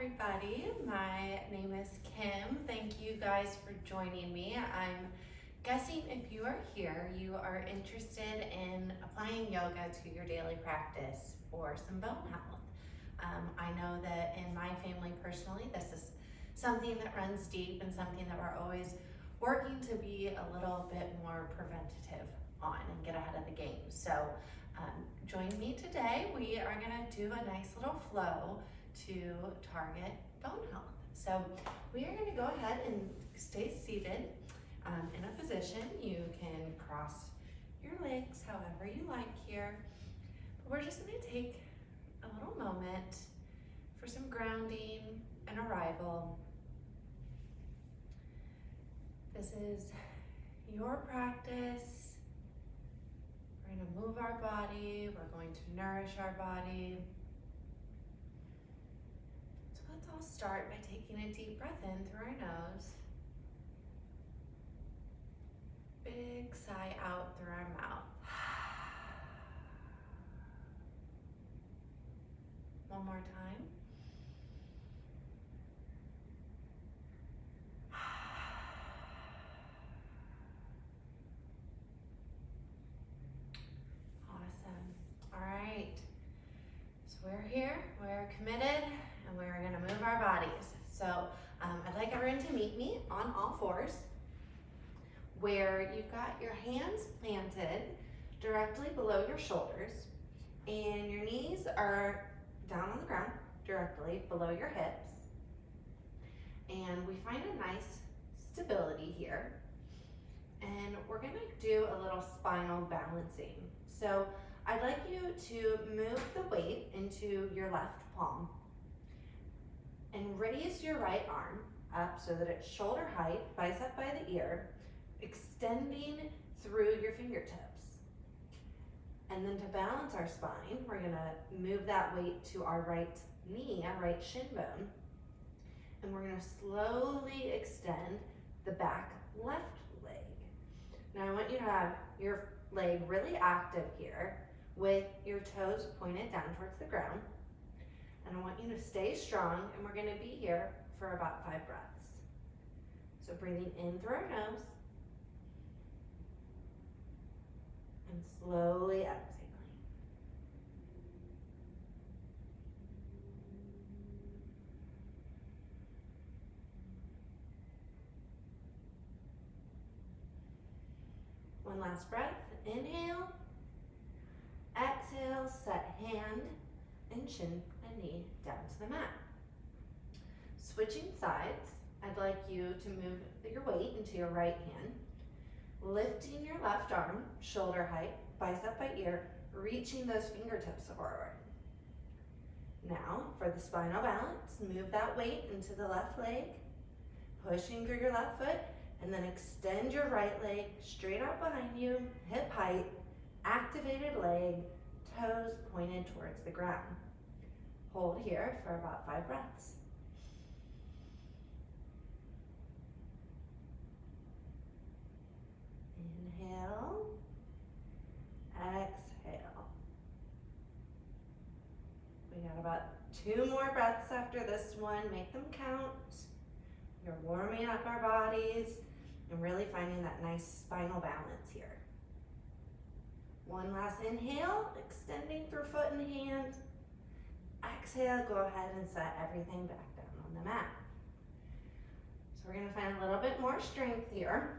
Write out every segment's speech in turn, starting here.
everybody. My name is Kim. Thank you guys for joining me. I'm guessing if you are here, you are interested in applying yoga to your daily practice for some bone health. I know that in my family personally, this is something that runs deep and something that we're always working to be a little bit more preventative on and get ahead of the game. So join me today. We are gonna do a nice little flow to target bone health. So we are gonna go ahead and stay seated in a position. You can cross your legs however you like here. But we're just gonna take a little moment for some grounding and arrival. This is your practice. We're gonna move our body. We're going to nourish our body. So let's all start by taking a deep breath in through our nose. Big sigh out through our mouth. One more time. Awesome. All right. So we're here, we're committed, and we're gonna move our bodies. So I'd like everyone to meet me on all fours, where you've got your hands planted directly below your shoulders, and your knees are down on the ground, directly below your hips. And we find a nice stability here. And we're gonna do a little spinal balancing. So I'd like you to move the weight into your left palm and raise your right arm up so that it's shoulder height, bicep by the ear, extending through your fingertips. And then to balance our spine, we're gonna move that weight to our right knee, our right shin bone, and we're gonna slowly extend the back left leg. Now I want you to have your leg really active here with your toes pointed down towards the ground. And I want you to stay strong, and we're gonna be here for about 5 breaths. So breathing in through our nose, and slowly exhaling. One last breath. Inhale. Exhale, set hand and chin and knee down to the mat. Switching sides, I'd like you to move your weight into your right hand, lifting your left arm, shoulder height, bicep by ear, reaching those fingertips forward. Now, for the spinal balance, move that weight into the left leg, pushing through your left foot, and then extend your right leg straight out behind you, hip height, activated leg, toes pointed towards the ground. Hold here for about 5 breaths. Inhale, exhale. We got about 2 more breaths after this one. Make them count. You're warming up our bodies and really finding that nice spinal balance here. One last inhale, extending through foot and hand. Exhale, go ahead and set everything back down on the mat. So we're gonna find a little bit more strength here.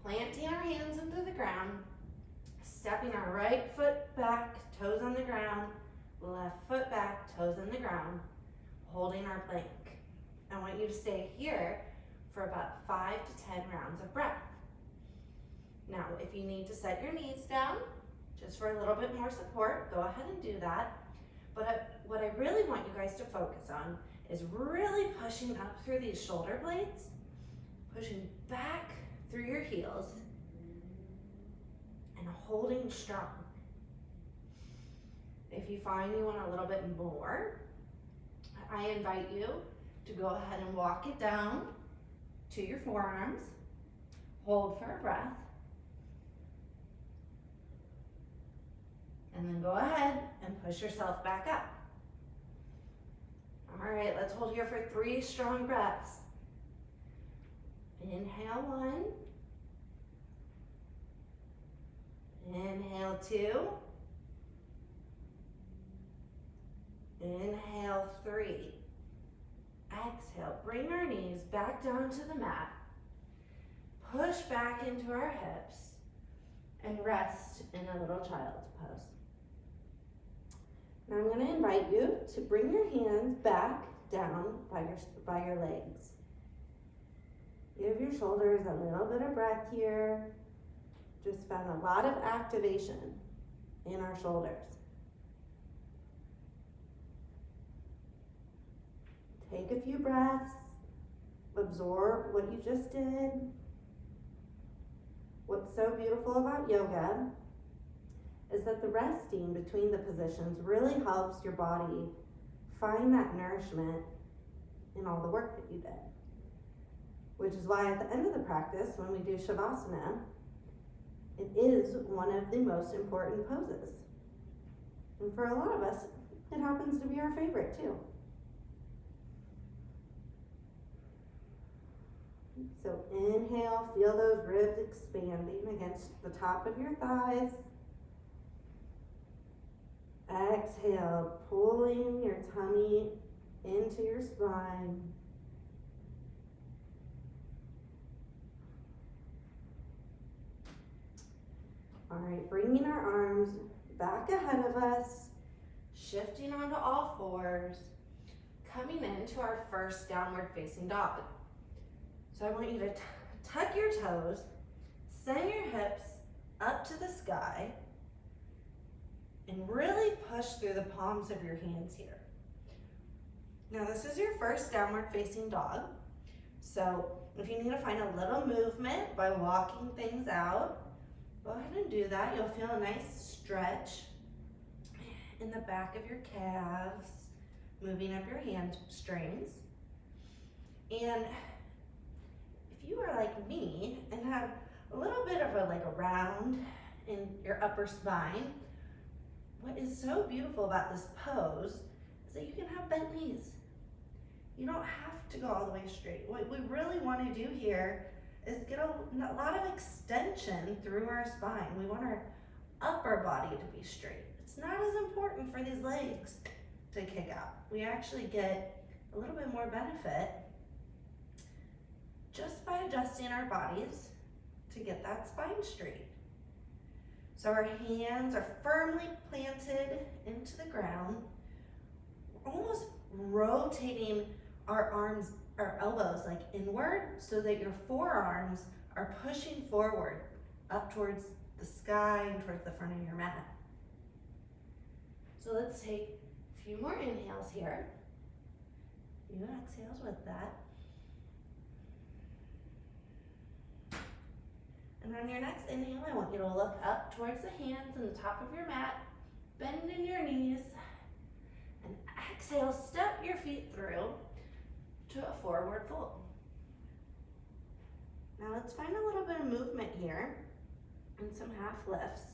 Planting our hands into the ground, stepping our right foot back, toes on the ground, left foot back, toes on the ground, holding our plank. I want you to stay here for about 5 to 10 rounds of breath. Now, if you need to set your knees down, just for a little bit more support, go ahead and do that. But what I really want you guys to focus on is really pushing up through these shoulder blades, pushing back through your heels, and holding strong. If you find you want a little bit more, I invite you to go ahead and walk it down to your forearms, hold for a breath, and then go ahead and push yourself back up. All right, let's hold here for 3 strong breaths. Inhale 1. Inhale 2. Inhale 3. Exhale, bring our knees back down to the mat. Push back into our hips and rest in a little child's pose. Now I'm going to invite you to bring your hands back down by your legs. Give your shoulders a little bit of breath here. Just found a lot of activation in our shoulders. Take a few breaths. Absorb what you just did. What's so beautiful about yoga is that the resting between the positions really helps your body find that nourishment in all the work that you did. Which is why at the end of the practice, when we do Shavasana, it is one of the most important poses. And for a lot of us, it happens to be our favorite too. So inhale, feel those ribs expanding against the top of your thighs. Exhale, pulling your tummy into your spine. All right, bringing our arms back ahead of us, shifting onto all fours, coming into our first downward facing dog. So I want you to tuck your toes, send your hips up to the sky, and really push through the palms of your hands here. Now this is your first downward facing dog. So if you need to find a little movement by walking things out, go ahead and do that. You'll feel a nice stretch in the back of your calves, moving up your hamstrings. And if you are like me and have a little bit of a round in your upper spine, what is so beautiful about this pose is that you can have bent knees. You don't have to go all the way straight. What we really want to do here is get a lot of extension through our spine. We want our upper body to be straight. It's not as important for these legs to kick out. We actually get a little bit more benefit just by adjusting our bodies to get that spine straight. So our hands are firmly planted into the ground. We're almost rotating our arms, our elbows like inward so that your forearms are pushing forward up towards the sky and towards the front of your mat. So let's take a few more inhales here. A few exhales with that. And on your next inhale, I want you to look up towards the hands and the top of your mat, bend in your knees, and exhale, step your feet through to a forward fold. Now let's find a little bit of movement here and some half lifts.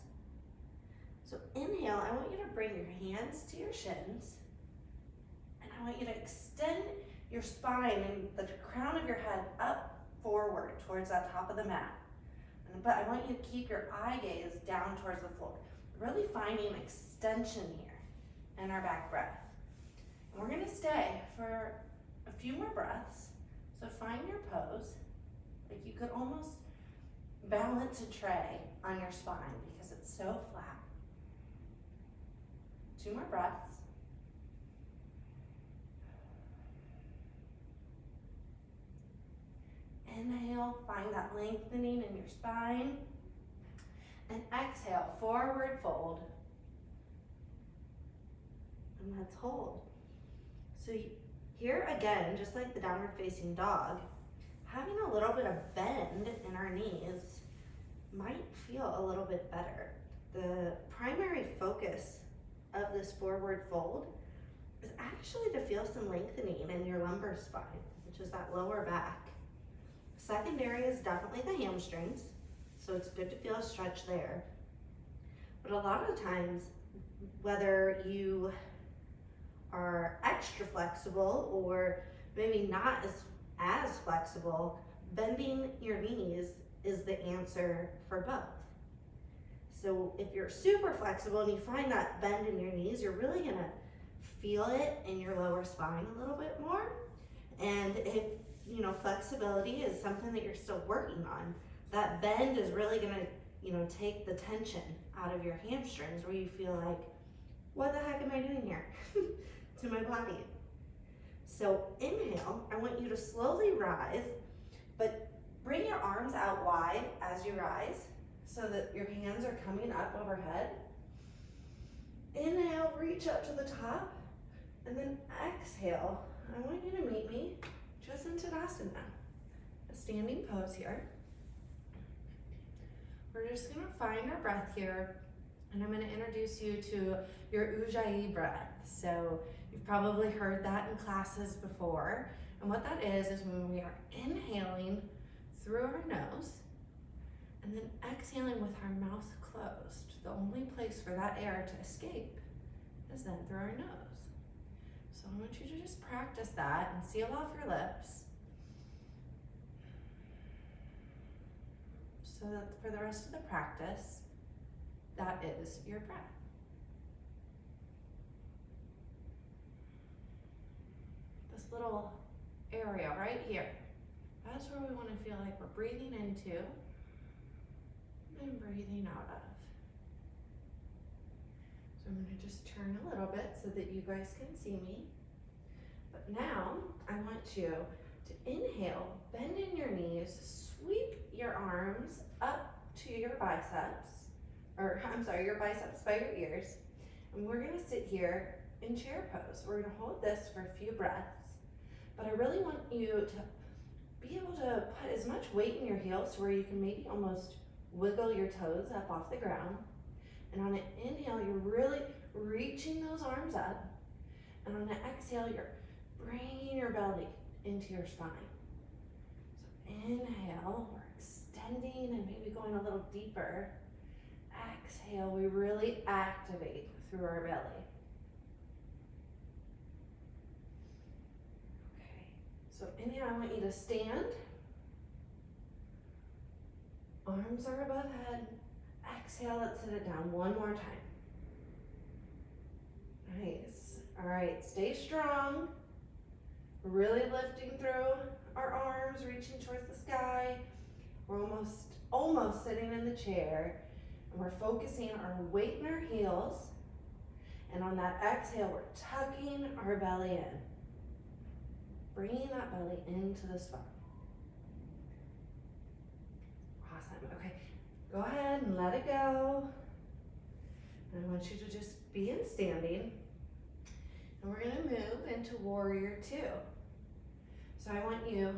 So inhale, I want you to bring your hands to your shins, and I want you to extend your spine and the crown of your head up forward towards that top of the mat. But I want you to keep your eye gaze down towards the floor. Really finding extension here in our back breath. And we're gonna stay for a few more breaths. So find your pose. Like you could almost balance a tray on your spine because it's so flat. 2 more breaths. Inhale, find that lengthening in your spine. And exhale, forward fold. And let's hold. So here again, just like the downward facing dog, having a little bit of bend in our knees might feel a little bit better. The primary focus of this forward fold is actually to feel some lengthening in your lumbar spine, which is that lower back. Secondary is definitely the hamstrings, so it's good to feel a stretch there. But a lot of times, whether you are extra flexible or maybe not as flexible, bending your knees is the answer for both. So if you're super flexible and you find that bend in your knees, you're really gonna feel it in your lower spine a little bit more. And if flexibility is something that you're still working on, that bend is really gonna take the tension out of your hamstrings, where you feel like, what the heck am I doing here to my body? So inhale, I want you to slowly rise, but bring your arms out wide as you rise so that your hands are coming up overhead. Inhale, reach up to the top, and then exhale. I want you to meet me just in Tadasana, a standing pose here. We're just gonna find our breath here, and I'm gonna introduce you to your Ujjayi breath. So you've probably heard that in classes before. And what that is when we are inhaling through our nose and then exhaling with our mouth closed. The only place for that air to escape is then through our nose. So I want you to just practice that and seal off your lips, so that for the rest of the practice, that is your breath. This little area right here, that's where we want to feel like we're breathing into and breathing out of. So I'm going to just turn a little bit so that you guys can see me. But now I want you to inhale, bend in your knees, sweep your arms up to your biceps, your biceps by your ears. And we're gonna sit here in chair pose. We're gonna hold this for a few breaths, but I really want you to be able to put as much weight in your heels to where you can maybe almost wiggle your toes up off the ground. And on an inhale, you're really reaching those arms up. And on an exhale, you're bringing your belly into your spine. So inhale, we're extending and maybe going a little deeper. Exhale, we really activate through our belly. Okay, so inhale, I want you to stand. Arms are above head. Exhale, let's sit it down one more time. Nice. All right, stay strong. Really lifting through our arms, reaching towards the sky. We're almost sitting in the chair. And we're focusing our weight in our heels. And on that exhale, we're tucking our belly in. Bringing that belly into the spine. Awesome. Okay, go ahead and let it go. And I want you to just be in standing. And we're gonna move into warrior two. So I want you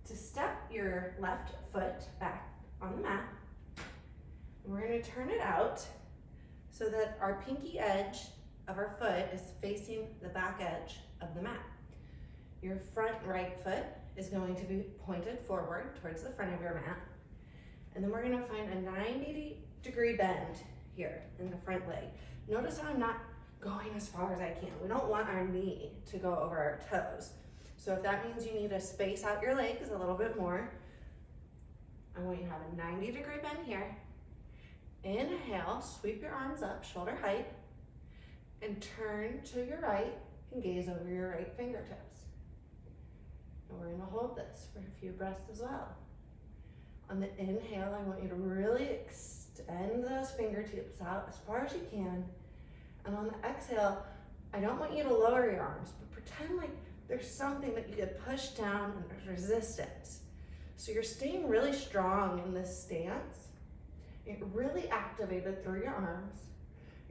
to step your left foot back on the mat. And we're gonna turn it out so that our pinky edge of our foot is facing the back edge of the mat. Your front right foot is going to be pointed forward towards the front of your mat. And then we're gonna find a 90-degree bend here in the front leg. Notice how I'm not going as far as I can. We don't want our knee to go over our toes. So if that means you need to space out your legs a little bit more, I want you to have a 90-degree bend here. Inhale, sweep your arms up, shoulder height, and turn to your right and gaze over your right fingertips. And we're gonna hold this for a few breaths as well. On the inhale, I want you to really extend those fingertips out as far as you can. And on the exhale, I don't want you to lower your arms, but pretend like there's something that you could push down and there's resistance. So you're staying really strong in this stance. You're really activated through your arms.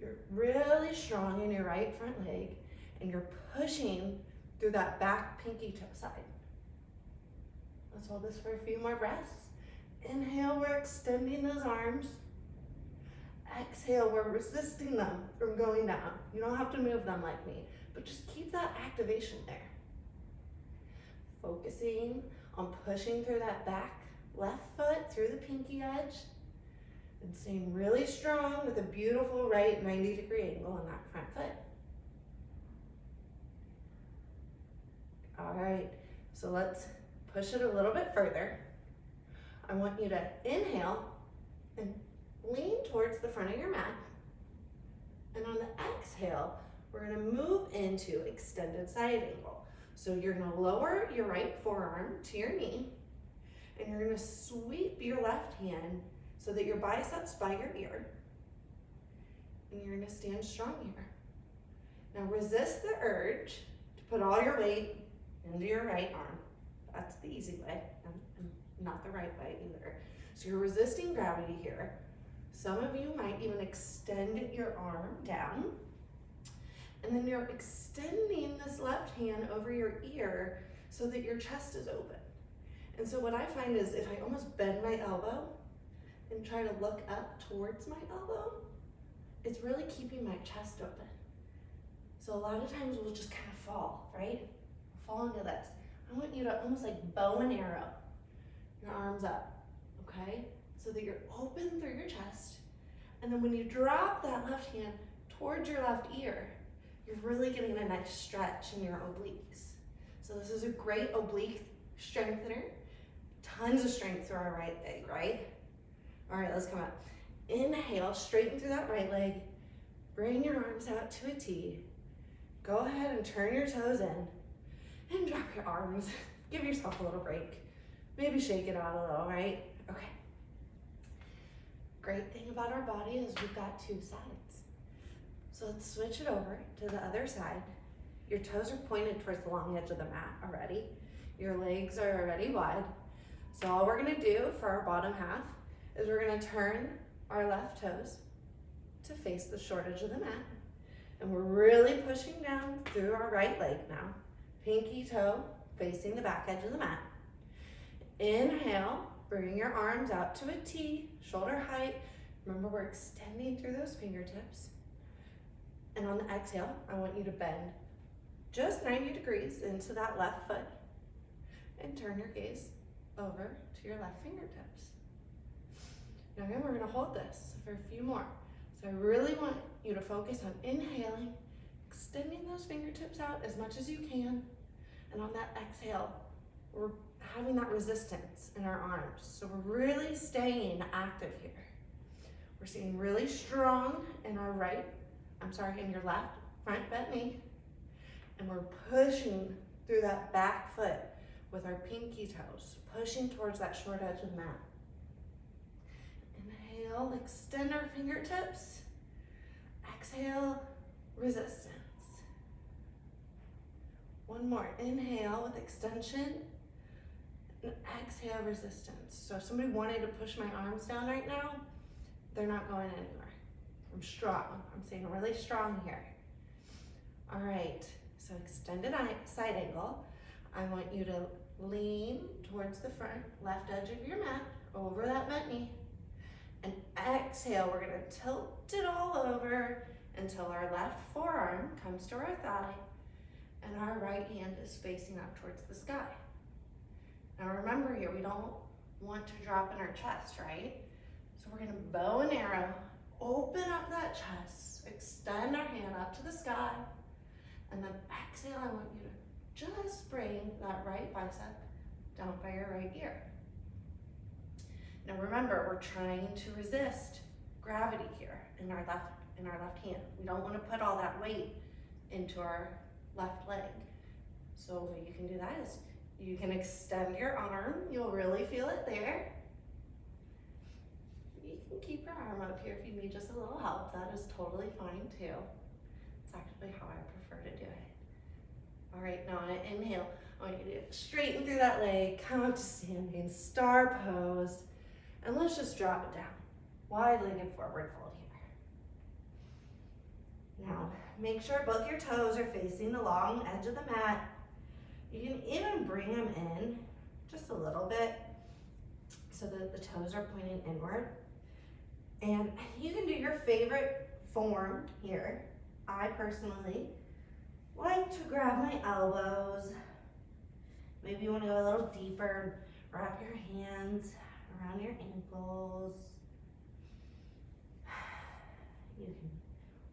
You're really strong in your right front leg, and you're pushing through that back pinky toe side. Let's hold this for a few more breaths. Inhale, we're extending those arms. Exhale, we're resisting them from going down. You don't have to move them like me, but just keep that activation there. Focusing on pushing through that back left foot, through the pinky edge, and staying really strong with a beautiful right 90-degree angle on that front foot. All right, so let's push it a little bit further. I want you to inhale and lean towards the front of your mat. And on the exhale, we're gonna move into extended side angle. So you're gonna lower your right forearm to your knee, and you're gonna sweep your left hand so that your biceps by your ear, and you're gonna stand strong here. Now resist the urge to put all your weight into your right arm. That's the easy way, and not the right way either. So you're resisting gravity here. Some of you might even extend your arm down, and then you're extending this left hand over your ear so that your chest is open. And so what I find is if I almost bend my elbow and try to look up towards my elbow, it's really keeping my chest open. So a lot of times we'll just kind of fall, right? Fall into this. I want you to almost like bow and arrow your arms up, okay? So that you're open through your chest. And then when you drop that left hand towards your left ear, you're really getting a nice stretch in your obliques. So this is a great oblique strengthener. Tons of strength through our right leg, right? All right, let's come up. Inhale, straighten through that right leg. Bring your arms out to a T. Go ahead and turn your toes in and drop your arms. Give yourself a little break. Maybe shake it out a little, right? Okay. Great thing about our body is we've got two sides. So let's switch it over to the other side. Your toes are pointed towards the long edge of the mat already. Your legs are already wide. So all we're gonna do for our bottom half is we're gonna turn our left toes to face the short edge of the mat. And we're really pushing down through our right leg now. Pinky toe facing the back edge of the mat. Inhale, bring your arms out to a T, shoulder height. Remember, we're extending through those fingertips. And on the exhale, I want you to bend just 90 degrees into that left foot and turn your gaze over to your left fingertips. Now again, we're gonna hold this for a few more. So I really want you to focus on inhaling, extending those fingertips out as much as you can. And on that exhale, we're having that resistance in our arms. So we're really staying active here. We're staying really strong in our in your left front bent knee. And we're pushing through that back foot with our pinky toes, pushing towards that short edge of the mat. Inhale, extend our fingertips. Exhale, resistance. One more, inhale with extension. And exhale, resistance. So if somebody wanted to push my arms down right now, they're not going anywhere. I'm strong. I'm staying really strong here. All right, so extended side angle. I want you to lean towards the front left edge of your mat, over that bent knee. And exhale, we're gonna tilt it all over until our left forearm comes to our thigh and our right hand is facing up towards the sky. Now remember here, we don't want to drop in our chest, right? So we're gonna bow and arrow, open up that chest, extend our hand up to the sky, and then exhale, I want you to just bring that right bicep down by your right ear. Now remember, we're trying to resist gravity here in our left hand. We don't want to put all that weight into our left leg. So what you can do that is you can extend your arm. You'll really feel it there. You can keep your arm up here if you need just a little help. That is totally fine too. It's actually how I prefer to do it. All right, now on an inhale, I want you to straighten through that leg, come up to standing, star pose, and let's just drop it down. Wide-legged forward fold here. Now, make sure both your toes are facing the long edge of the mat. You can even bring them in just a little bit so that the toes are pointing inward. And you can do your favorite form here. I personally like to grab my elbows. Maybe you want to go a little deeper, wrap your hands around your ankles. You can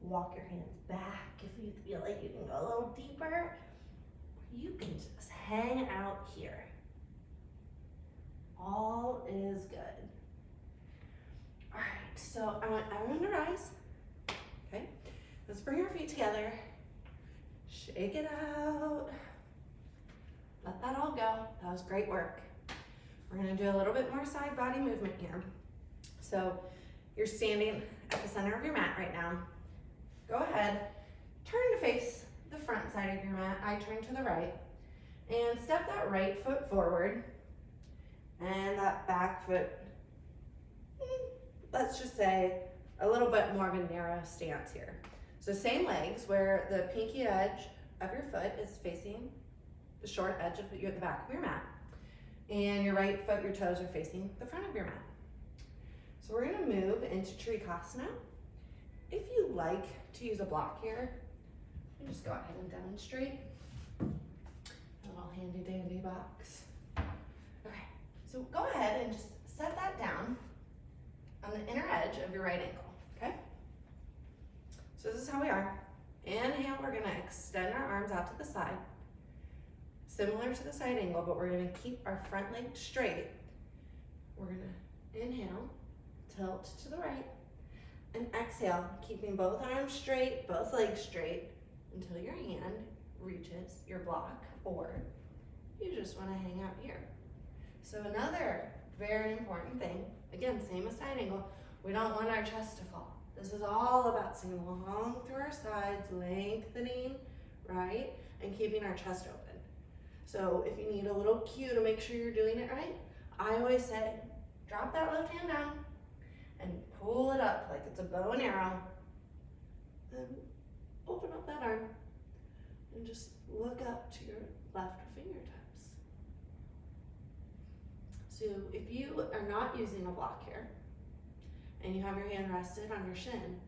walk your hands back if you feel like you can go a little deeper. You can just hang out here. All is good. All right, so I want everyone to rise. Okay, let's bring our feet together. Shake it out. Let that all go. That was great work. We're gonna do a little bit more side body movement here. So you're standing at the center of your mat right now. Go ahead, turn to face the front side of your mat. I turn to the right. And step that right foot forward. And that back foot, let's just say a little bit more of a narrow stance here. So same legs where the pinky edge of your foot is facing the short edge of the back of your mat. And your right foot, your toes are facing the front of your mat. So we're gonna move into Trikonasana. If you like to use a block here, you just go ahead and demonstrate. A little handy dandy box. Okay, so go ahead and just set that down on the inner edge of your right ankle, okay? So this is how we are. Inhale, we're gonna extend our arms out to the side. Similar to the side angle, but we're gonna keep our front leg straight. We're gonna inhale, tilt to the right, and exhale, keeping both arms straight, both legs straight, until your hand reaches your block, or you just wanna hang out here. So another very important thing, again, same as side angle, we don't want our chest to fall. This is all about staying long through our sides, lengthening, right? And keeping our chest open. So if you need a little cue to make sure you're doing it right, I always say, drop that left hand down and pull it up like it's a bow and arrow. Then open up that arm and just look up to your left fingertips. So if you are not using a block here and you have your hand rested on your shin,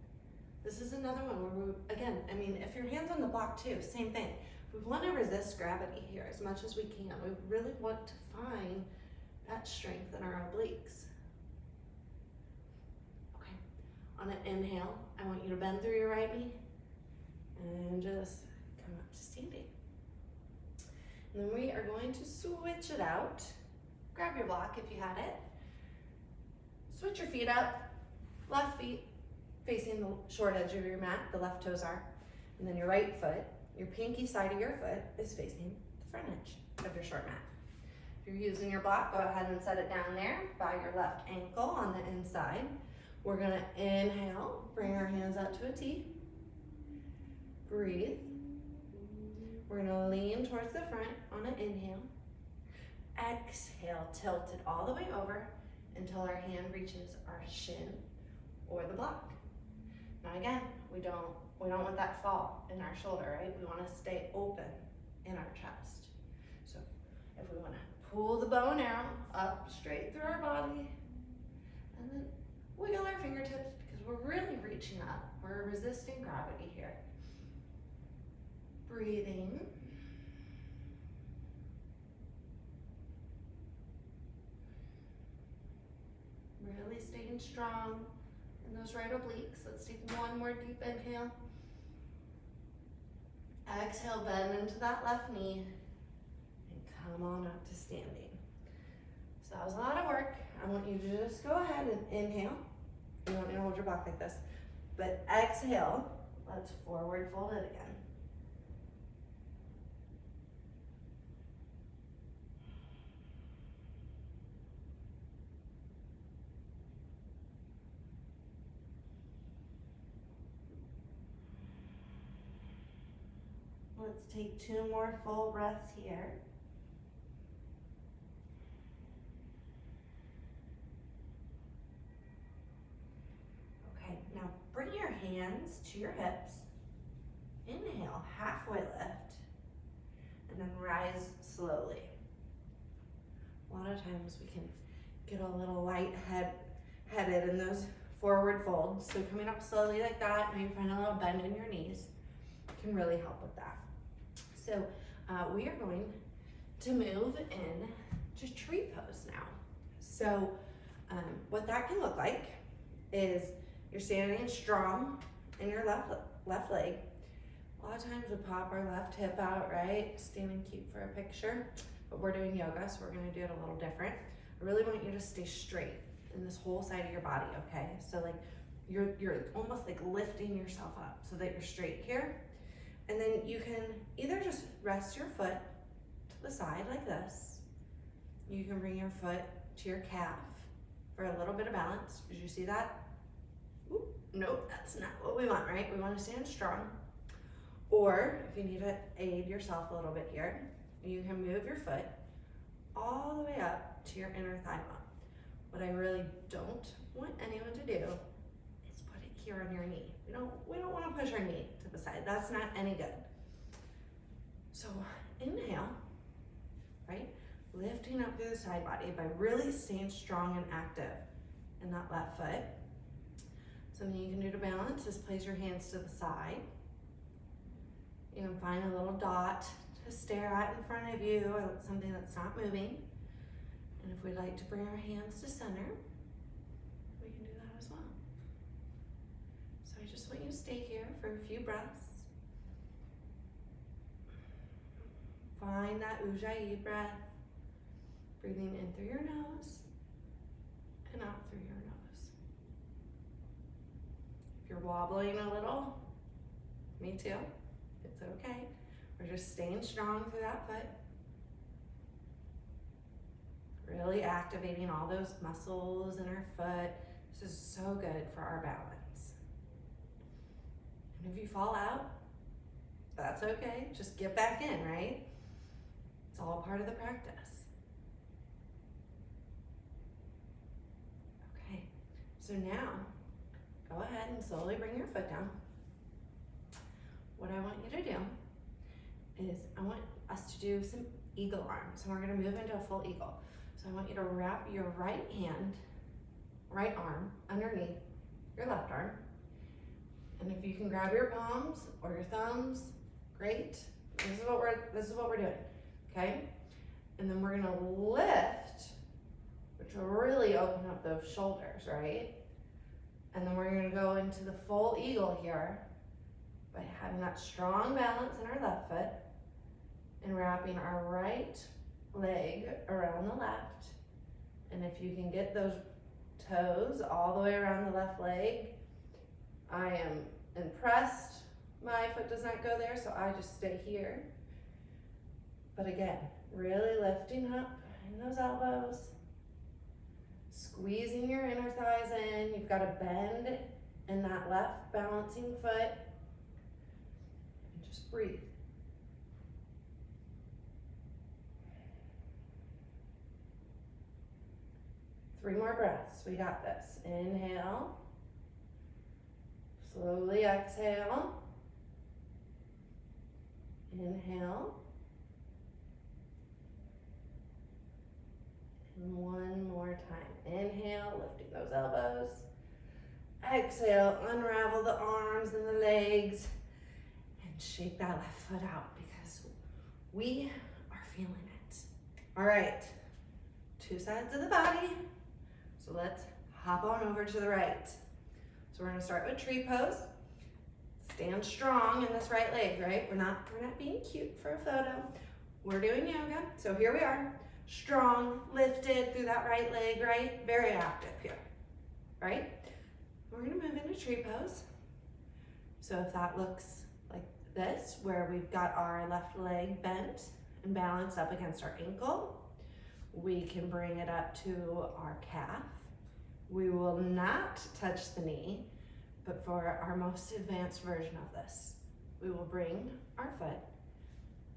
this is another one where we, again, I mean, if your hand's on the block too, same thing. We want to resist gravity here as much as we can. We really want to find that strength in our obliques. Okay, on an inhale, I want you to bend through your right knee and just come up to standing. And then we are going to switch it out. Grab your block if you had it. Switch your feet up, left feet facing the short edge of your mat, the left toes are, and then your right foot, your pinky side of your foot is facing the front edge of your short mat. If you're using your block, go ahead and set it down there by your left ankle on the inside. We're gonna inhale, bring our hands out to a T. Breathe. We're gonna lean towards the front on an inhale. Exhale, tilt it all the way over until our hand reaches our shin or the block. Now again, we don't want that fall in our shoulder, right? We want to stay open in our chest. So if we want to pull the bow and arrow up straight through our body, and then wiggle our fingertips because we're really reaching up. We're resisting gravity here. Breathing. Really staying strong in those right obliques. Let's take one more deep inhale. Exhale, bend into that left knee and come on up to standing. So that was a lot of work. I want you to just go ahead and inhale. You don't need to hold your block like this, but exhale. Let's forward fold it again. Let's take 2 more full breaths here. Okay, now bring your hands to your hips. Inhale, halfway lift, and then rise slowly. A lot of times we can get a little light-headed in those forward folds. So coming up slowly like that, maybe find a little bend in your knees can really help with that. So we are going to move in to tree pose now. So what that can look like is you're standing strong in your left leg. A lot of times we pop our left hip out, right? Standing cute for a picture, but we're doing yoga, so we're gonna do it a little different. I really want you to stay straight in this whole side of your body, okay? So like you're almost like lifting yourself up so that you're straight here. And then you can either just rest your foot to the side like this. You can bring your foot to your calf for a little bit of balance. Did you see that? Oop, nope, that's not what we want, right? We want to stand strong. Or if you need to aid yourself a little bit here, you can move your foot all the way up to your inner thigh bone. What I really don't want anyone to do is put it here on your knee. We don't want to push our knee to the side. That's not any good. So inhale, right? Lifting up through the side body by really staying strong and active in that left foot. Something you can do to balance is place your hands to the side. You can find a little dot to stare at in front of you, or something that's not moving. And if we'd like to bring our hands to center, we can do that as well. So I just want you to stay here for a few breaths. Find that Ujjayi breath, breathing in through your nose and out through your nose. If you're wobbling a little, me too, it's okay. We're just staying strong through that foot. Really activating all those muscles in our foot. This is so good for our balance. And if you fall out, that's okay. Just get back in, right? It's all part of the practice. Okay, so now go ahead and slowly bring your foot down. What I want you to do is I want us to do some eagle arms, and we're gonna move into a full eagle. So I want you to wrap your right arm underneath your left arm. And if you can grab your palms or your thumbs, great. This is what we're doing, okay? And then we're gonna lift, which will really open up those shoulders, right? And then we're gonna go into the full eagle here by having that strong balance in our left foot and wrapping our right leg around the left. And if you can get those toes all the way around the left leg, I am impressed. My foot does not go there, so I just stay here. But again, really lifting up in those elbows, squeezing your inner thighs in. You've got to bend in that left balancing foot, and just breathe. Three more breaths, we got this. Inhale, slowly exhale. Inhale. And one more time. Inhale, lifting those elbows. Exhale, unravel the arms and the legs and shake that left foot out because we are feeling it. All right, two sides of the body. So let's hop on over to the right. So we're gonna start with tree pose. Stand strong in this right leg, right? We're not being cute for a photo. We're doing yoga. So here we are, strong, lifted through that right leg, right? Very active here, right? We're gonna move into tree pose. So if that looks like this, where we've got our left leg bent and balanced up against our ankle, we can bring it up to our calf. We will not touch the knee, but for our most advanced version of this, we will bring our foot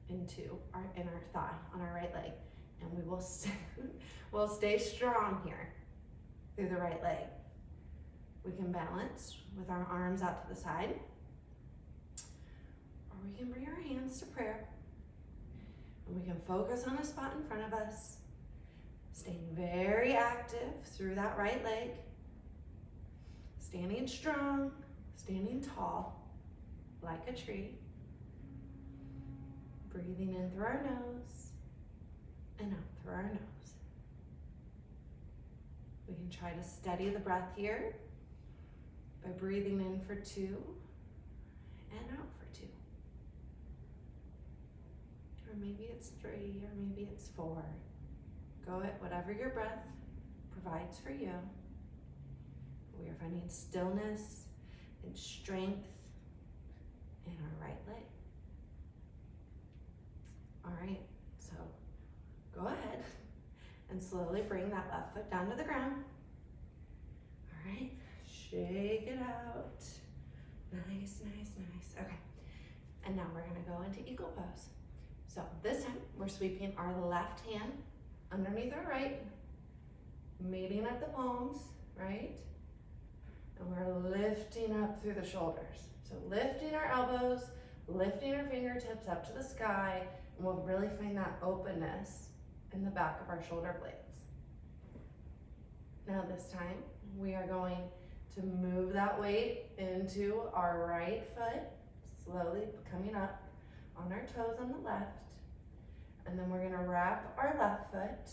into our inner thigh on our right leg, and we will we'll stay strong here through the right leg. We can balance with our arms out to the side, or we can bring our hands to prayer, and we can focus on a spot in front of us, staying very active through that right leg, standing strong, standing tall, like a tree, breathing in through our nose and out through our nose. We can try to steady the breath here by breathing in for 2 and out for 2. or maybe it's 3, or maybe it's 4. Go at whatever your breath provides for you. We are finding stillness and strength in our right leg. All right, so go ahead and slowly bring that left foot down to the ground. All right, shake it out. Nice, nice, nice. Okay, and now we're gonna go into eagle pose. So this time we're sweeping our left hand underneath our right, meeting at the palms, right? And we're lifting up through the shoulders. So lifting our elbows, lifting our fingertips up to the sky, and we'll really find that openness in the back of our shoulder blades. Now this time, we are going to move that weight into our right foot, slowly coming up on our toes on the left. And then we're gonna wrap our left foot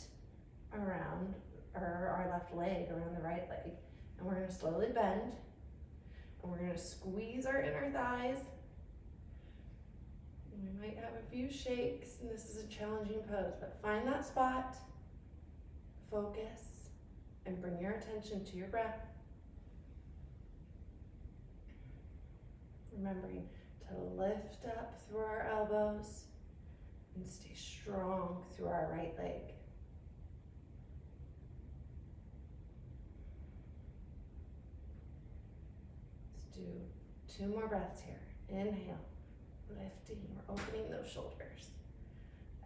around, or our left leg around the right leg. And we're gonna slowly bend, and we're gonna squeeze our inner thighs. And we might have a few shakes, and this is a challenging pose, but find that spot, focus, and bring your attention to your breath. Remembering to lift up through our elbows and stay strong through our right leg. Let's do 2 more breaths here. Inhale, lifting, we're opening those shoulders.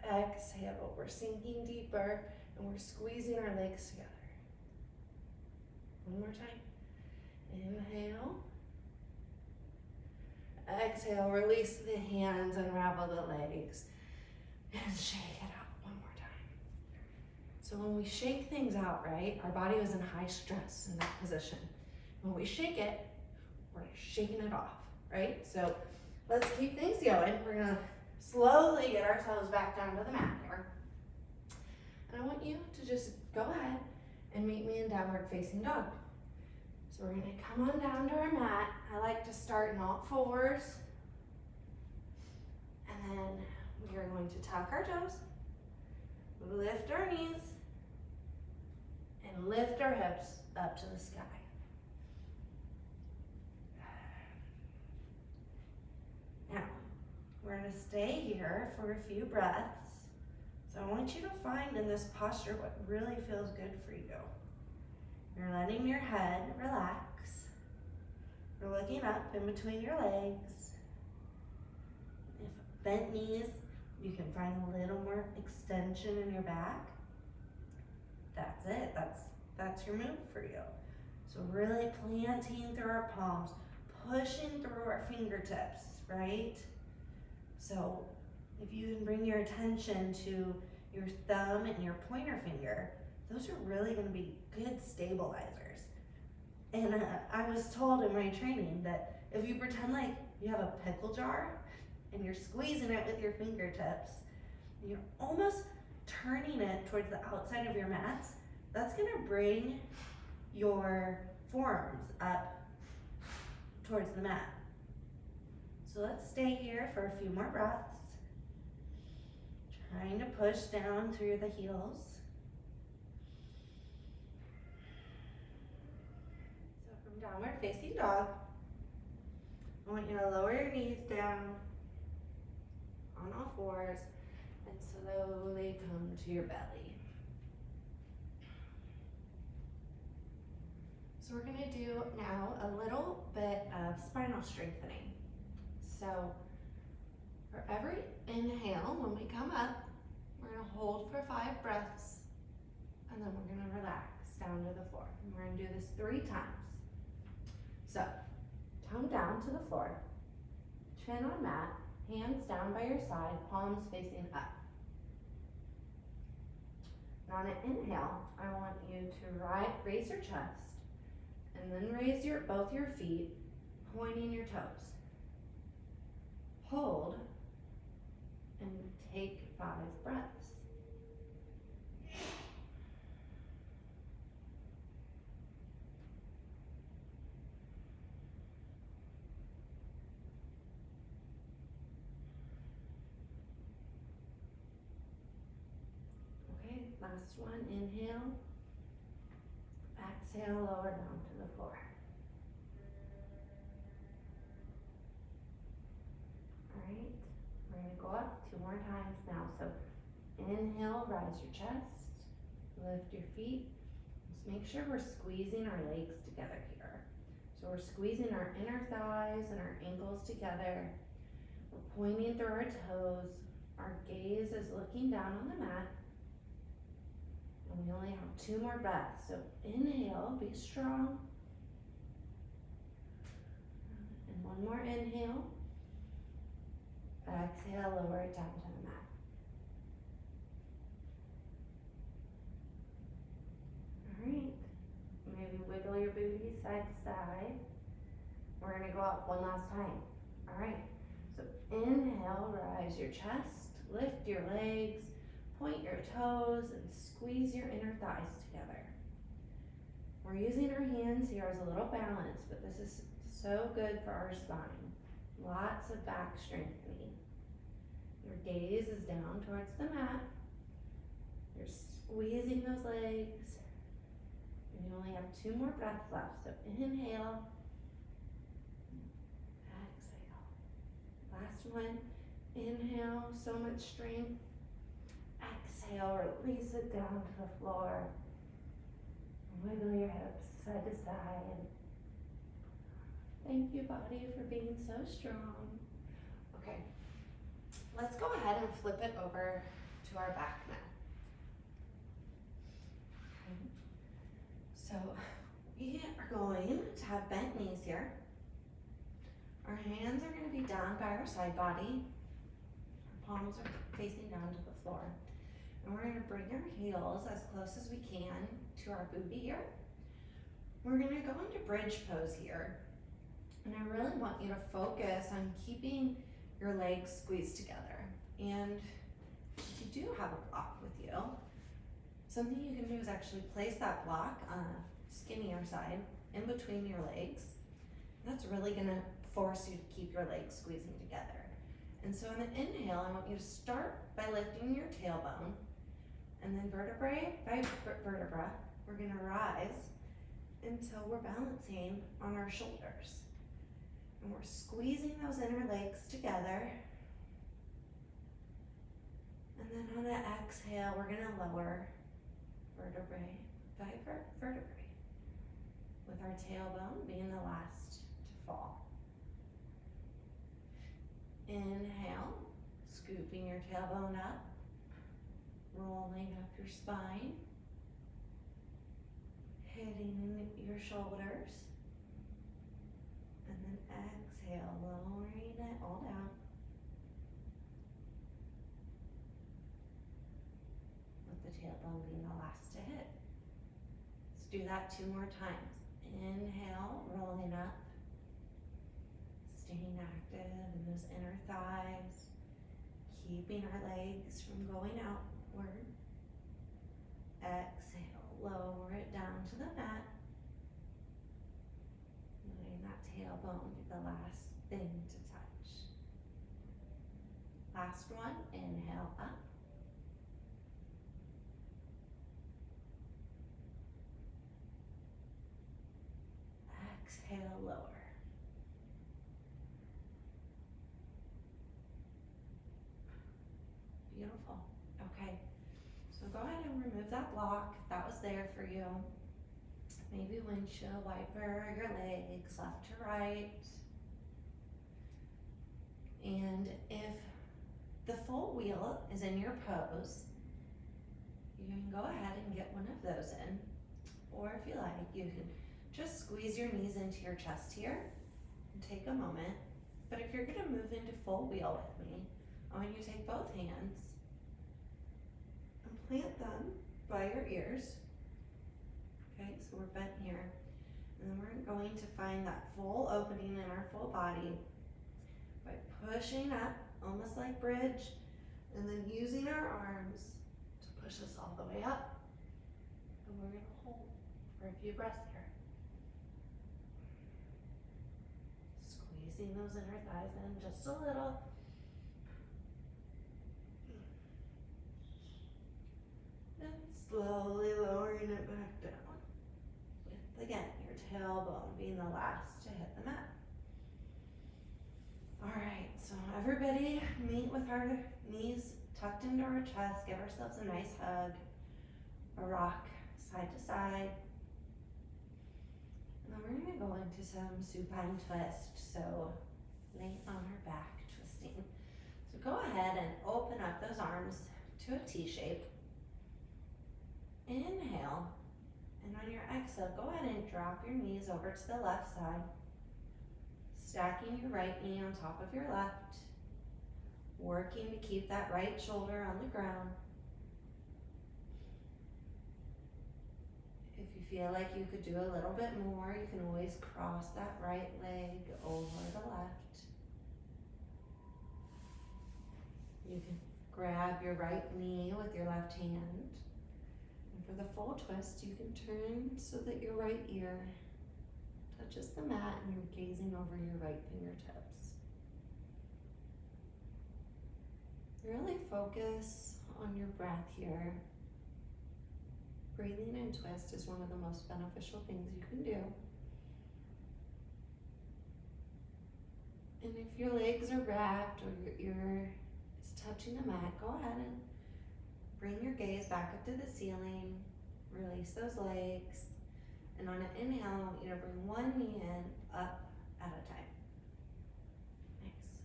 Exhale, we're sinking deeper and we're squeezing our legs together. One more time. Inhale. Exhale, release the hands, unravel the legs, and shake it out one more time. So when we shake things out, right, our body was in high stress in that position. When we shake it, we're shaking it off, right? So let's keep things going. We're gonna slowly get ourselves back down to the mat here. And I want you to just go ahead and meet me in downward facing dog. So we're gonna come on down to our mat. I like to start in all 4s. And then we are going to tuck our toes, lift our knees, and lift our hips up to the sky. Now, we're gonna stay here for a few breaths. So I want you to find in this posture what really feels good for you. You're letting your head relax. You're looking up in between your legs. If bent knees, you can find a little more extension in your back. That's it, that's your move for you. So really planting through our palms, pushing through our fingertips, right? So if you can bring your attention to your thumb and your pointer finger, those are really gonna be good stabilizers. And I was told in my training that if you pretend like you have a pickle jar and you're squeezing it with your fingertips, and you're almost turning it towards the outside of your mats, that's gonna bring your forearms up towards the mat. So let's stay here for a few more breaths. Trying to push down through the heels. So from downward facing dog, I want you to lower your knees down on all 4s and slowly come to your belly. So we're gonna do now a little bit of spinal strengthening. So for every inhale, when we come up, we're gonna hold for 5 breaths, and then we're gonna relax down to the floor. And we're gonna do this 3 times. So, come down to the floor, chin on mat, hands down by your side, palms facing up. And on an inhale, I want you to raise your chest, and then raise both your feet, pointing your toes. Hold, and take 5 breaths. last one, inhale. Exhale, lower down to the floor. All right, we're gonna go up 2 more times now. So inhale, rise your chest, lift your feet. Just make sure we're squeezing our legs together here. So we're squeezing our inner thighs and our ankles together. We're pointing through our toes. Our gaze is looking down on the mat. And we only have 2 more breaths. So inhale, be strong. And 1 more inhale. Exhale, lower it down to the mat. All right. Maybe wiggle your booty side to side. We're gonna go up 1 last time. All right. So inhale, rise your chest, lift your legs, point your toes, and squeeze your inner thighs together. We're using our hands here as a little balance, but this is so good for our spine. Lots of back strengthening. Your gaze is down towards the mat. You're squeezing those legs. And you only have 2 more breaths left. So inhale. Exhale. Last one. Inhale, so much strength. Exhale, release it down to the floor. Wiggle your hips side to side. Thank you, body, for being so strong. Okay, let's go ahead and flip it over to our back now. Okay. So we are going to have bent knees here. Our hands are going to be down by our side body. Our palms are facing down to the floor. And we're going to bring our heels as close as we can to our booty here. We're going to go into bridge pose here. And I really want you to focus on keeping your legs squeezed together. And if you do have a block with you, something you can do is actually place that block on a skinnier side in between your legs. That's really going to force you to keep your legs squeezing together. And so on the inhale, I want you to start by lifting your tailbone, and then vertebrae by vertebra, we're going to rise until we're balancing on our shoulders. And we're squeezing those inner legs together. And then on an exhale, we're going to lower vertebrae by vertebrae, with our tailbone being the last to fall. Inhale, scooping your tailbone up, rolling up your spine, hitting your shoulders, and then exhale, lowering it all down. With the tailbone being the last to hit. Let's do that 2 more times. Inhale, rolling up, staying active in those inner thighs, keeping our legs from going outward. Exhale, lower it down to the mat. Letting that tailbone be the last thing to touch. Last one, inhale up. Exhale, lower. Beautiful. Okay, so go ahead and remove that block if that was there for you. Maybe windshield wiper your legs left to right. And if the full wheel is in your pose, you can go ahead and get one of those in. Or if you like, you can just squeeze your knees into your chest here and take a moment. But if you're gonna move into full wheel with me, I want you to take both hands and plant them by your ears. Okay, so we're bent here. And then we're going to find that full opening in our full body by pushing up, almost like bridge, and then using our arms to push us all the way up. And we're gonna hold for a few breaths here. Squeezing those inner thighs in just a little. And Slowly lowering it back down. With, again, your tailbone being the last to hit the mat. All right, so everybody meet with our knees tucked into our chest. Give ourselves a nice hug. A rock side to side. And then we're gonna go into some supine twist. So laying on our back, twisting. So go ahead and open up those arms to a T shape. Inhale, and on your exhale, go ahead and drop your knees over to the left side, stacking your right knee on top of your left, working to keep that right shoulder on the ground. If you feel like you could do a little bit more, you can always cross that right leg over the left. You can grab your right knee with your left hand. And for the full twist, you can turn so that your right ear touches the mat and you're gazing over your right fingertips. Really focus on your breath here. Breathing in twist is one of the most beneficial things you can do. And if your legs are wrapped or your ear is touching the mat, go ahead and bring your gaze back up to the ceiling. Release those legs. And on an inhale, I want you to bring one knee in, up at a time. Nice.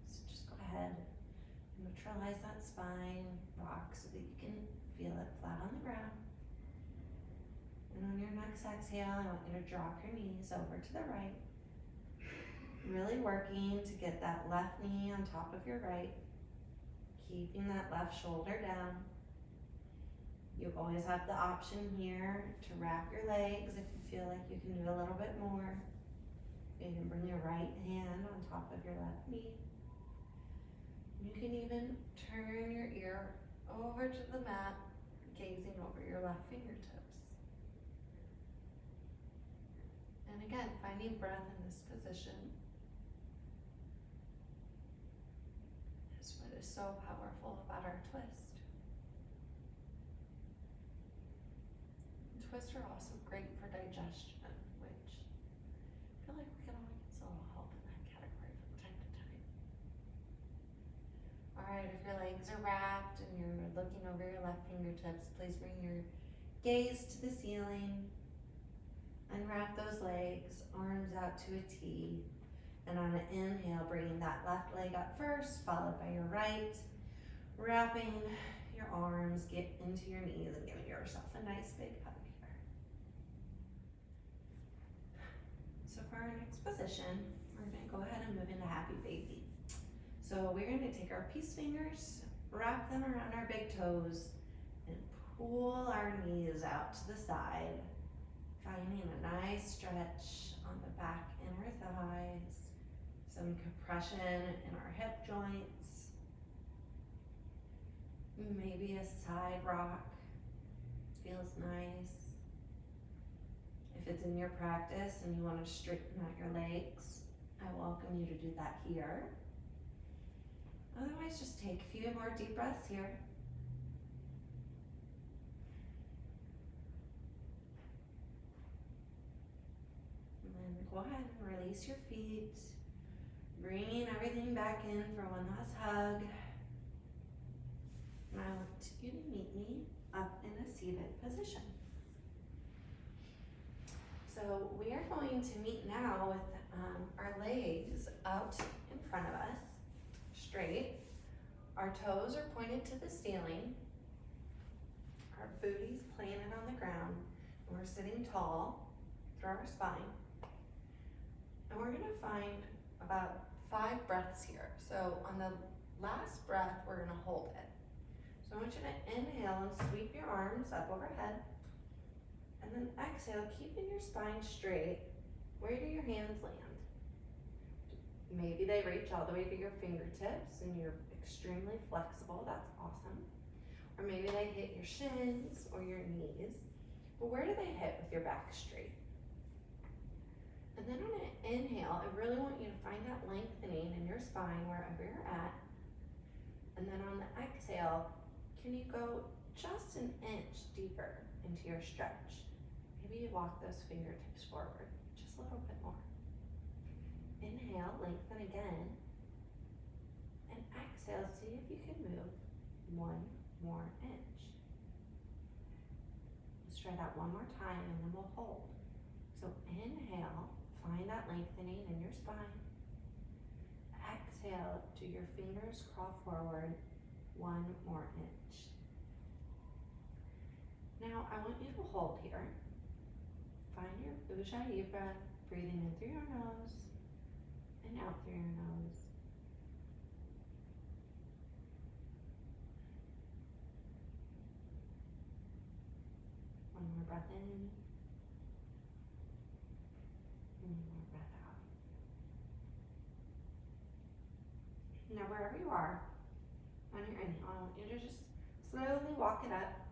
So just go ahead and neutralize that spine, rock so that you can feel it flat on the ground. And on your next exhale, I want you to drop your knees over to the right. Really working to get that left knee on top of your right, keeping that left shoulder down. You always have the option here to wrap your legs if you feel like you can do a little bit more. You can bring your right hand on top of your left knee. You can even turn your ear over to the mat, gazing over your left fingertips. And again, finding breath in this position is what is so powerful about our twist. Twists are also great for digestion, which I feel like we can all use a little help in that category from time to time. All right, if your legs are wrapped and you're looking over your left fingertips, please bring your gaze to the ceiling. Unwrap those legs, arms out to a T. And on an inhale, bringing that left leg up first, followed by your right. Wrapping your arms, get into your knees and giving yourself a nice big hug here. So for our next position, we're gonna go ahead and move into happy baby. So we're gonna take our peace fingers, wrap them around our big toes, and pull our knees out to the side. Finding a nice stretch on the back inner thighs, some compression in our hip joints, maybe a side rock, feels nice. If it's in your practice and you want to straighten out your legs, I welcome you to do that here. Otherwise, just take a few more deep breaths here. Go ahead and release your feet, bringing everything back in for one last hug. And I want you to meet me up in a seated position. So we are going to meet now with our legs out in front of us, straight. Our toes are pointed to the ceiling. Our booty's planted on the ground. And we're sitting tall through our spine. And we're gonna find about 5 breaths here. So on the last breath, we're gonna hold it. So I want you to inhale and sweep your arms up overhead. And then exhale, keeping your spine straight. Where do your hands land? Maybe they reach all the way to your fingertips and you're extremely flexible, that's awesome. Or maybe they hit your shins or your knees. But where do they hit with your back straight? And then on an inhale, I really want you to find that lengthening in your spine wherever you're at. And then on the exhale, can you go just an inch deeper into your stretch? Maybe you walk those fingertips forward just a little bit more. Inhale, lengthen again. And exhale, see if you can move one more inch. Spread out one more time and then we'll hold. So inhale, find that lengthening in your spine. Exhale, do your fingers crawl forward one more inch. Now I want you to hold here. Find your Ujjayi breath, breathing in through your nose and out through your nose. One more breath in. One more breath out. Now wherever you are, on your inhale, I want you to just slowly walk it up.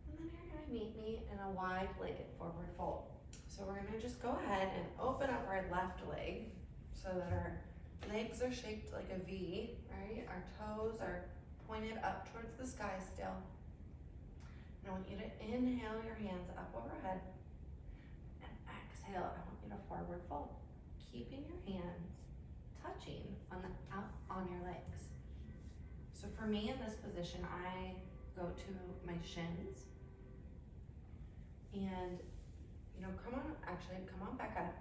And then you're gonna meet me in a wide-legged forward fold. So we're gonna just go ahead and open up our left leg so that our legs are shaped like a V, right? Our toes are pointed up towards the sky still. And I want you to inhale your hands up overhead. And exhale, I want you to forward fold, keeping your hands touching on your legs. So for me in this position, I go to my shins. And come on back up.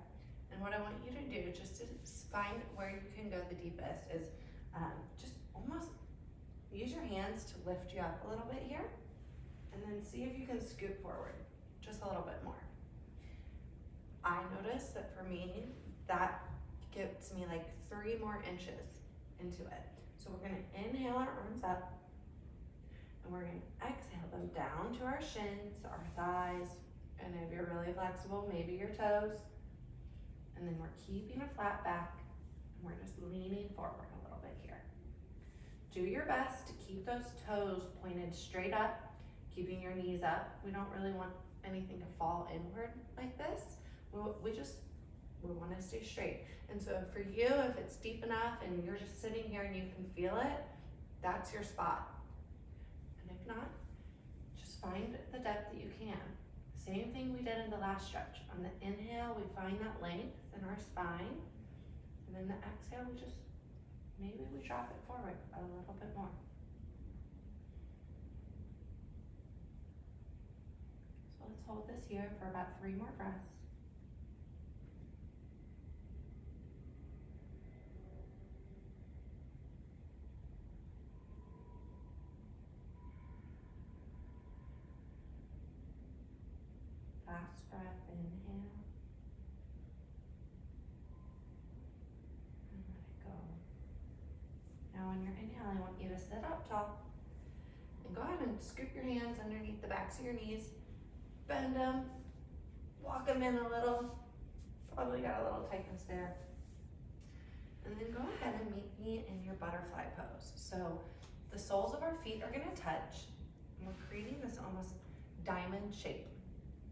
And what I want you to do, just to find where you can go the deepest, is just almost use your hands to lift you up a little bit here. And then see if you can scoot forward just a little bit more. I notice that for me, that gets me like 3 more inches into it. So we're gonna inhale our arms up, and we're gonna exhale them down to our shins, our thighs, and if you're really flexible, maybe your toes. And then we're keeping a flat back, and we're just leaning forward a little bit here. Do your best to keep those toes pointed straight up, keeping your knees up. We don't really want anything to fall inward like this. We want to stay straight. And so for you, if it's deep enough and you're just sitting here and you can feel it, that's your spot. And if not, just find the depth that you can. Same thing we did in the last stretch. On the inhale, we find that length in our spine. And then the exhale, maybe we drop it forward a little bit more. So let's hold this here for about 3 more breaths. Last breath, inhale. And let it go. Now on your inhale, I want you to sit up tall. And go ahead and scoop your hands underneath the backs of your knees. Bend them. Walk them in a little. Probably got a little tightness there. And then go ahead and meet me in your butterfly pose. So the soles of our feet are gonna touch. And we're creating this almost diamond shape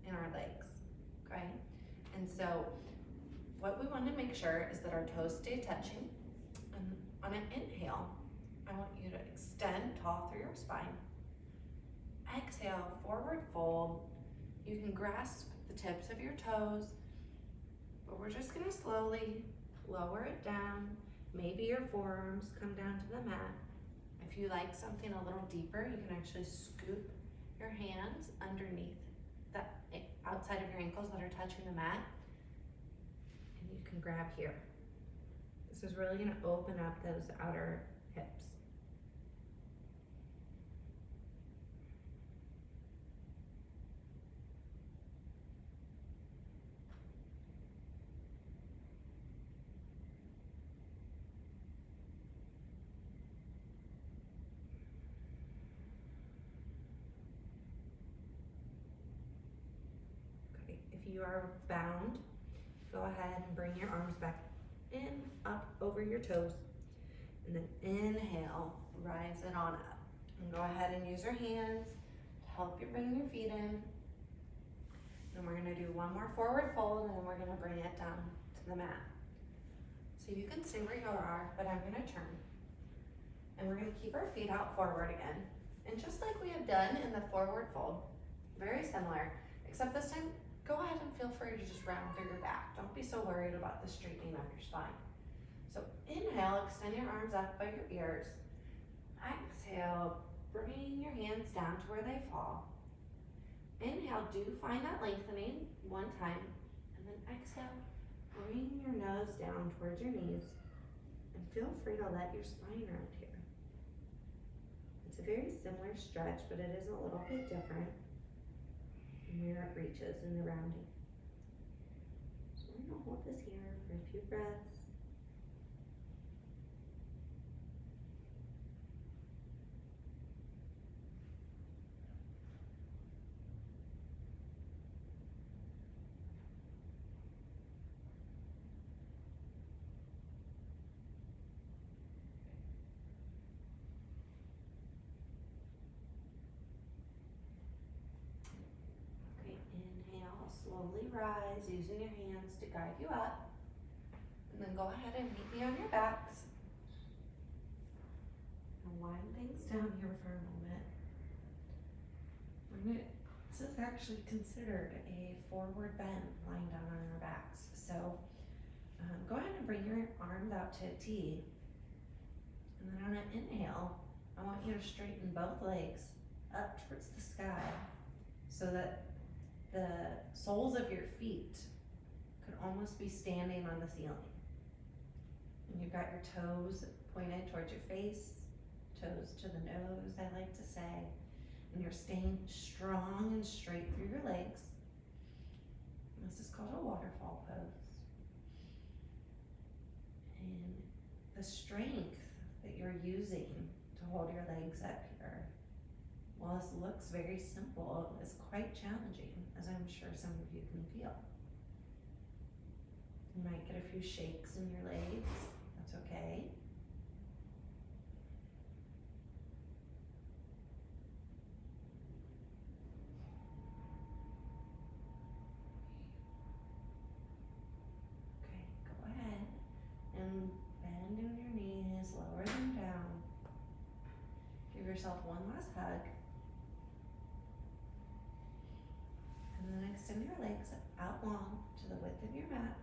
in our legs, okay? And so what we want to make sure is that our toes stay touching. And on an inhale, I want you to extend tall through your spine. Exhale, forward fold. You can grasp the tips of your toes, but we're just gonna slowly lower it down. Maybe your forearms come down to the mat. If you like something a little deeper, you can actually scoop your hands underneath outside of your ankles that are touching the mat, and you can grab here. This is really going to open up those outer hips. If you are bound, go ahead and bring your arms back in, up over your toes. And then inhale, rise it on up. And go ahead and use your hands to help you bring your feet in. And we're gonna do one more forward fold, and then we're gonna bring it down to the mat. So you can stay where you are, but I'm gonna turn. And we're gonna keep our feet out forward again. And just like we have done in the forward fold, very similar, except this time, go ahead and feel free to just round through your back. Don't be so worried about the straightening of your spine. So inhale, extend your arms up by your ears. Exhale, bring your hands down to where they fall. Inhale, do find that lengthening one time, and then exhale, bring your nose down towards your knees, and feel free to let your spine round here. It's a very similar stretch, but it is a little bit different in where it reaches in the rounding. So we're gonna hold this here for a few breaths. Inhale, slowly rise, using your hands to guide you up. And then go ahead and meet me on your backs. And wind things down here for a moment. This is actually considered a forward bend, lying down on our backs. So go ahead and bring your arms out to a T. And then on an inhale, I want you to straighten both legs up towards the sky so that the soles of your feet could almost be standing on the ceiling. And you've got your toes pointed towards your face, toes to the nose, I like to say. And you're staying strong and straight through your legs. And this is called a waterfall pose. And the strength that you're using to hold your legs up here, while this looks very simple, is quite challenging, as I'm sure some of you can feel. You might get a few shakes in your legs, that's okay. Okay, go ahead and bend in your knees, lower them down. Give yourself one last hug. And then extend your legs out long to the width of your mat.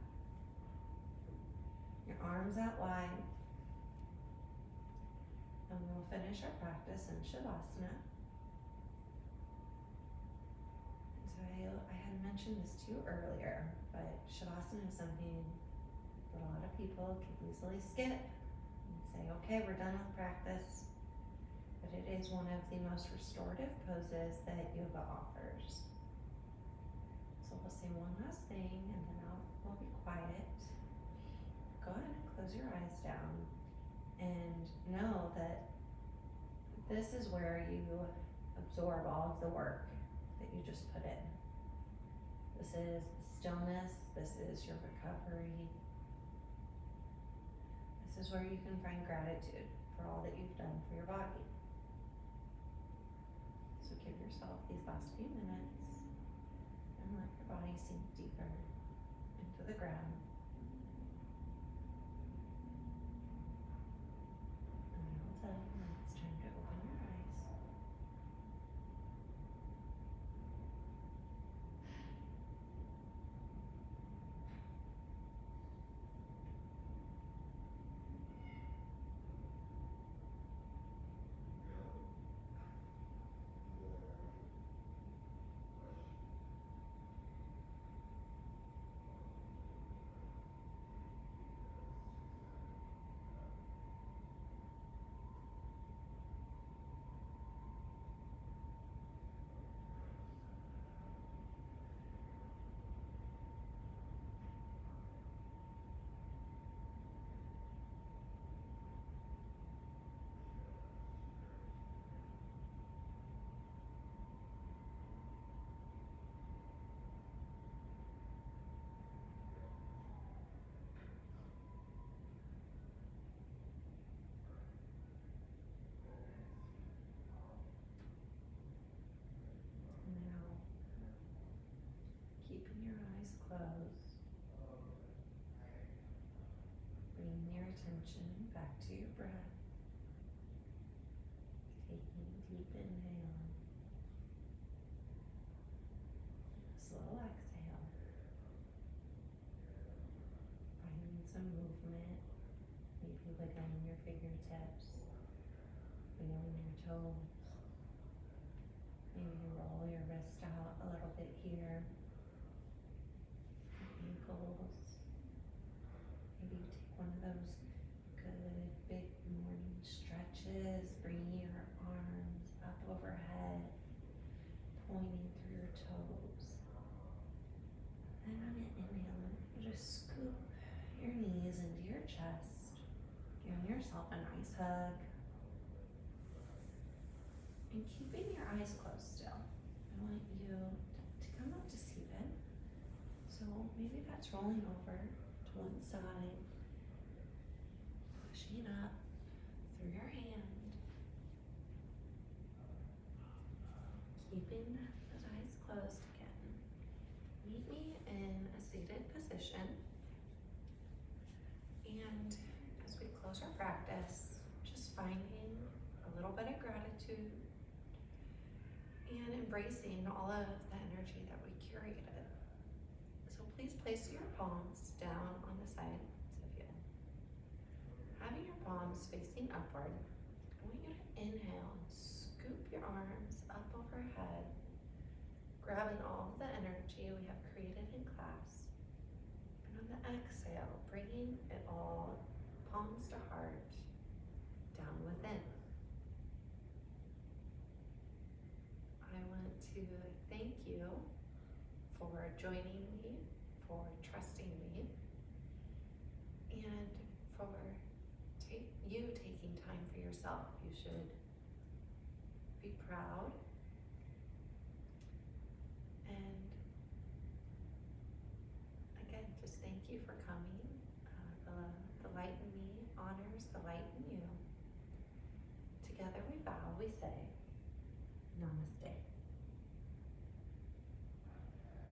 Your arms out wide. And we'll finish our practice in Shavasana. And so I had mentioned this to you earlier, but Shavasana is something that a lot of people can easily skip and say, okay, we're done with practice. But it is one of the most restorative poses that yoga offers. So we'll say one last thing and then we'll be quiet. Go ahead and close your eyes down and know that this is where you absorb all of the work that you just put in. This is the stillness, this is your recovery. This is where you can find gratitude for all that you've done for your body. So give yourself these last few minutes and let your body sink deeper into the ground. And I will tell you when it's time to open your eyes. Now, keeping your eyes closed, bringing your attention back to your breath. wiggling your fingertips, wiggling your toes. Maybe you roll your wrist out a little bit here, ankles. Maybe you take one of those good big morning stretches, bringing your arms up overhead, pointing through your toes. And on an inhale, you just scoop your knees into your chest, giving yourself a nice hug. And keeping your eyes closed still. I want you to come up to seated. So maybe that's rolling over to one side, pushing up through your hand, keeping those eyes closed again. Meet me in a seated position. And as we close our practice, just finding a little bit of gratitude and embracing all of the energy that we curated. So please place your palms down on the sides of you. Having your palms facing upward, I want you to inhale and scoop your arms up overhead, grabbing all of the energy we have created in class. And on the exhale, bringing it all, palms to heart, down within. I want to thank you for joining me, for trusting me, and for you taking time for yourself. You should be proud. And again, just thank you for coming. The light in me honors the light in you. Together we bow, we say, Namaste.